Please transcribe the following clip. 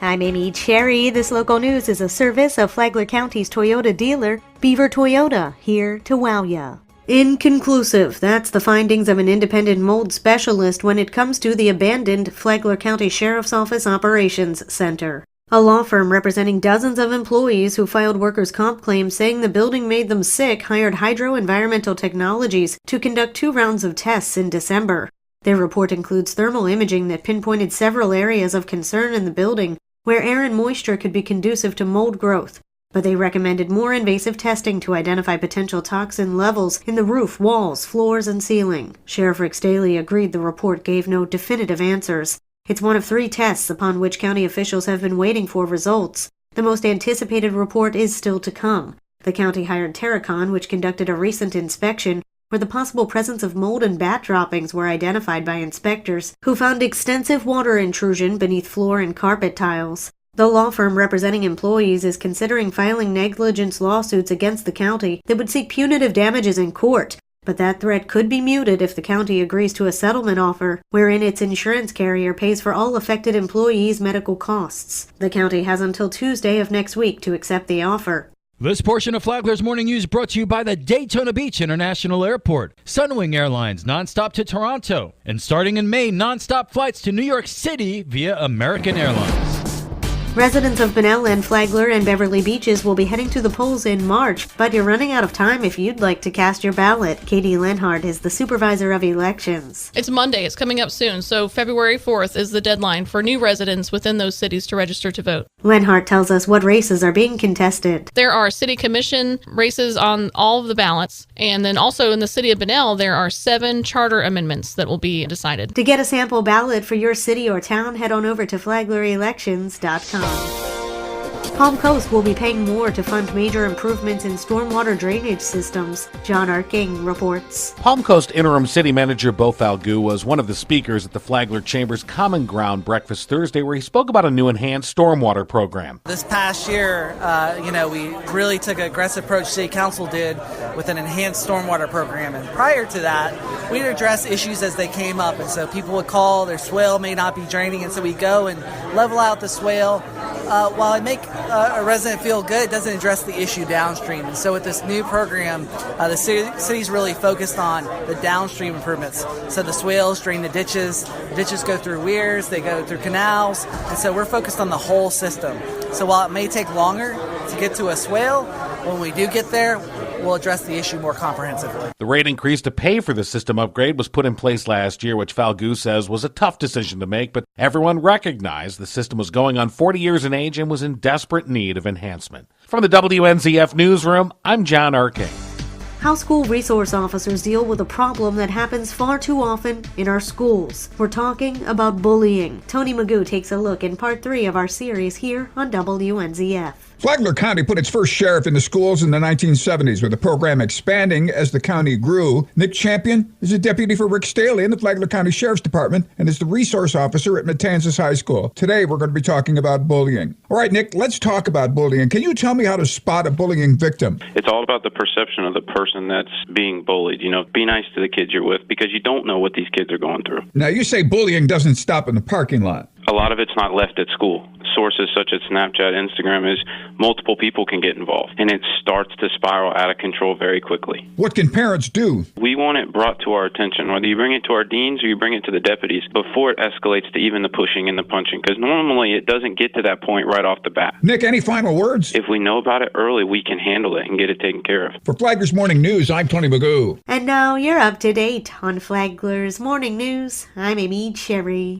I'm Amy Cherry. This local news is a service of Flagler County's Toyota dealer, Beaver Toyota, here to wow ya. Inconclusive. That's the findings of an independent mold specialist when it comes to the abandoned Flagler County Sheriff's Office Operations Center. A law firm representing dozens of employees who filed workers' comp claims saying the building made them sick hired Hydro Environmental Technologies to conduct 2 rounds of tests in December. Their report includes thermal imaging that pinpointed several areas of concern in the building where air and moisture could be conducive to mold growth, but they recommended more invasive testing to identify potential toxin levels in the roof, walls, floors, and ceiling. Sheriff Rick Staley agreed the report gave no definitive answers. It's one of 3 tests upon which county officials have been waiting for results. The most anticipated report is still to come. The county hired Terracon, which conducted a recent inspection where the possible presence of mold and bat droppings were identified by inspectors, who found extensive water intrusion beneath floor and carpet tiles. The law firm representing employees is considering filing negligence lawsuits against the county that would seek punitive damages in court, but that threat could be muted if the county agrees to a settlement offer wherein its insurance carrier pays for all affected employees' medical costs. The county has until Tuesday of next week to accept the offer. This portion of Flagler's Morning News brought to you by the Daytona Beach International Airport, Sunwing Airlines nonstop to Toronto, and starting in May, nonstop flights to New York City via American Airlines. Residents of Bunnell and Flagler and Beverly Beaches will be heading to the polls in March, but you're running out of time if you'd like to cast your ballot. Katie Lenhart is the supervisor of elections. It's Monday. It's coming up soon, so February 4th is the deadline for new residents within those cities to register to vote. Lenhart tells us what races are being contested. There are city commission races on all of the ballots, and then also in the city of Bunnell, there are 7 charter amendments that will be decided. To get a sample ballot for your city or town, head on over to flaglerelections.com. Palm Coast will be paying more to fund major improvements in stormwater drainage systems. John Arking reports. Palm Coast Interim City Manager Bo Falgout was one of the speakers at the Flagler Chamber's Common Ground Breakfast Thursday, where he spoke about a new enhanced stormwater program. This past year, we really took an aggressive approach, City Council did, with an enhanced stormwater program. And prior to that, we'd address issues as they came up. And so people would call, their swale may not be draining, and so we go and level out the swale. While it make a resident feel good, it doesn't address the issue downstream. And so with this new program, the city's really focused on the downstream improvements. So the swales drain the ditches go through weirs, they go through canals, and so we're focused on the whole system. So while it may take longer to get to a swale, when we do get there, we'll address the issue more comprehensively. The rate increase to pay for the system upgrade was put in place last year, which Falgout says was a tough decision to make, but everyone recognized the system was going on 40 years in age and was in desperate need of enhancement. From the WNZF Newsroom, I'm John Arking. How school resource officers deal with a problem that happens far too often in our schools. We're talking about bullying. Tony Magoo takes a look in part 3 of our series here on WNZF. Flagler County put its first sheriff in the schools in the 1970s, with the program expanding as the county grew. Nick Champion is a deputy for Rick Staley in the Flagler County Sheriff's Department and is the resource officer at Matanzas High School. Today, we're going to be talking about bullying. All right, Nick, let's talk about bullying. Can you tell me how to spot a bullying victim? It's all about the perception of the person that's being bullied. Be nice to the kids you're with, because you don't know what these kids are going through. Now, you say bullying doesn't stop in the parking lot. A lot of it's not left at school. Sources such as Snapchat, Instagram, is multiple people can get involved, and it starts to spiral out of control very quickly. What can parents do? We want it brought to our attention, whether you bring it to our deans or you bring it to the deputies, before it escalates to even the pushing and the punching, because normally it doesn't get to that point right off the bat. Nick, any final words? If we know about it early, we can handle it and get it taken care of. For Flagler's Morning News, I'm Tony Magoo. And now you're up to date on Flagler's Morning News. I'm Amy Cherry.